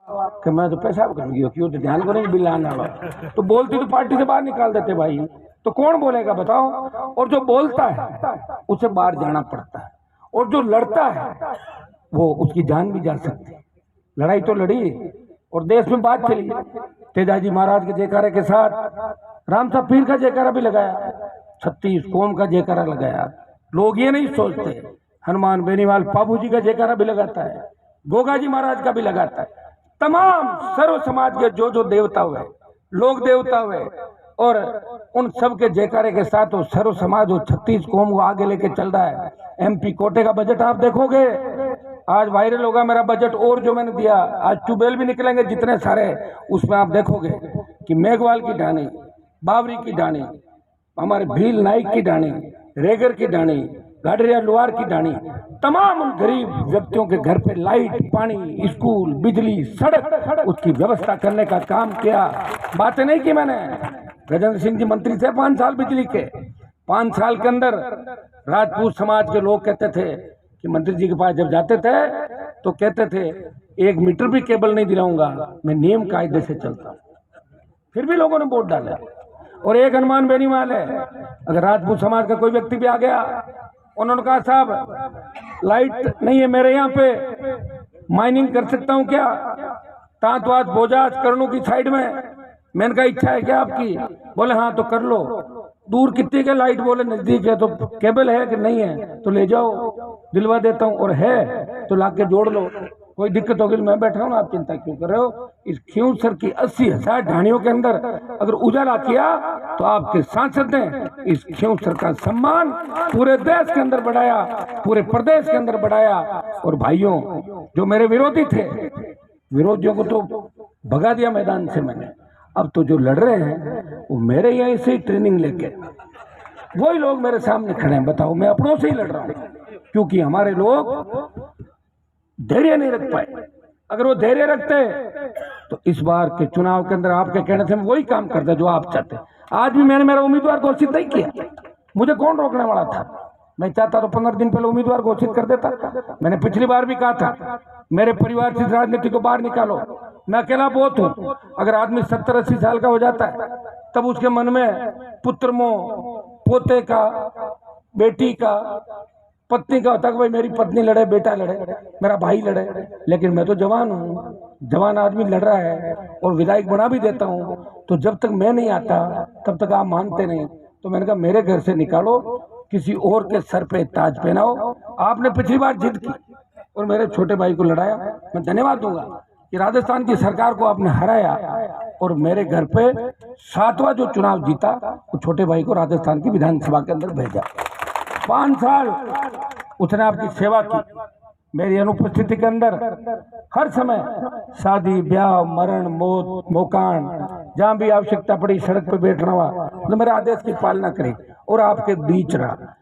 कि मैं तो पेशाब कर गई क्यों, तो ध्यान को नहीं बिल आने वाला, तो बोलती तो पार्टी से बाहर निकाल देते भाई। तो कौन बोलेगा बताओ। और जो बोलता है उसे बाहर जाना पड़ता है, और जो लड़ता है वो उसकी जान भी जा सकती है। लड़ाई तो लड़ी और देश में बात चली, तेजाजी महाराज के जयकारे के साथ राम साहब पीर का जयकारा भी लगाया, 36 कौम का जयकारा लगाया। लोग ये नहीं सोचते, हनुमान बेनीवाल पाबू जी का जयकारा भी लगाता है, गोगा जी महाराज का भी लगाता है। तमाम सर्व समाज के जो देवता हुए, लोक देवता हुए, और उन सब के जयकारे के साथ वो सर्व समाज वो 36 कौम को आगे लेके चल रहा है। MP कोटे का बजट आप देखोगे, आज वायरल होगा मेरा बजट, और जो मैंने दिया आज ट्यूबवेल भी निकलेंगे जितने सारे, उसमें आप देखोगे कि मेघवाल की डाणी, बावरी की डाणी, हमारे भील नाइक की डाणी, रेगर की डाणी, गाडरिया लोहार की डाणी, तमाम उन गरीब व्यक्तियों के घर पे लाइट, पानी, स्कूल, बिजली, सड़क, उसकी व्यवस्था करने का काम किया। बातें नहीं की मैंने। गजेंद्र सिंह जी मंत्री थे 5 साल बिजली के, 5 साल के अंदर राजपूत समाज के लोग कहते थे कि मंत्री जी के पास जब जाते थे तो कहते थे 1 मीटर भी केबल नहीं दिलाऊंगा, मैं नियम कायदे से चलता हूं। फिर भी लोगों ने वोट डाला। और एक हनुमान बेनीवाल है, अगर राजपूत समाज का कोई व्यक्ति भी आ गया, उन्होंने कहा साहब लाइट नहीं है मेरे यहाँ पे, माइनिंग कर सकता हूँ क्या, तांतवाज बोजाज करनू की साइड में। मैंने कहा इच्छा है क्या आपकी, बोले हाँ तो कर लो। दूर कितनी के लाइट, बोले नजदीक है, तो केबल है कि नहीं है तो ले जाओ, दिलवा देता हूँ, और है तो लाके जोड़ लो, कोई दिक्कत होगी मैं बैठा हूँ, आप चिंता क्यों कर रहे हो। इस खियूसर की 80,000 ढाणियों के अंदर अगर उजाला किया तो आपके सांसद ने इस खियूसर का सम्मान पूरे देश के अंदर बढ़ाया, पूरे प्रदेश के अंदर बढ़ाया। और भाइयों, जो मेरे विरोधी थे, विरोधियों को तो भगा दिया मैदान से मैंने। अब तो जो लड़ रहे हैं वो मेरे यहीं से ही ट्रेनिंग लेके, वही लोग मेरे सामने खड़े हैं। बताओ, मैं अपनों से ही लड़ रहा हूँ, क्योंकि हमारे लोग धैर्य नहीं रख पाए। अगर वो धैर्य रखते तो इस बार के चुनाव के अंदर आपके कहने से वही काम करते जो आप चाहते। आज भी मैंने मेरा उम्मीदवार घोषित नहीं किया, मुझे कौन रोकने वाला था। मैं चाहता तो 15 दिन पहले उम्मीदवार घोषित कर देता। मैंने पिछली बार भी कहा था मेरे परिवार से राजनीति को बाहर निकालो, मैं अकेला बहुत हूं। अगर आदमी 70-80 साल का हो जाता है तब उसके मन में पुत्र मोह, पोते का, बेटी का, पत्नी का होता है कि भाई मेरी पत्नी लड़े, बेटा लड़े, मेरा भाई लड़े। लेकिन मैं तो जवान हूँ, जवान आदमी लड़ रहा है और विधायक बना भी देता हूँ। तो जब तक मैं नहीं आता तब तक आप मानते नहीं। तो मैंने कहा मेरे घर से निकालो, किसी और के सर पे ताज पहनाओ। आपने पिछली बार जिद की और मेरे छोटे भाई को लड़ाया। मैं धन्यवाद दूंगा कि राजस्थान की सरकार को आपने हराया और मेरे घर पे 7वां जो चुनाव जीता वो छोटे भाई को राजस्थान की विधानसभा के अंदर भेजा। 5 साल उसने आपकी सेवा की, मेरी अनुपस्थिति के अंदर हर समय शादी, ब्याह, मरण, मौत, मोकान, जहां भी आवश्यकता पड़ी सड़क पर बैठना हुआ तो मेरे आदेश की पालना करी और आपके बीच रहा।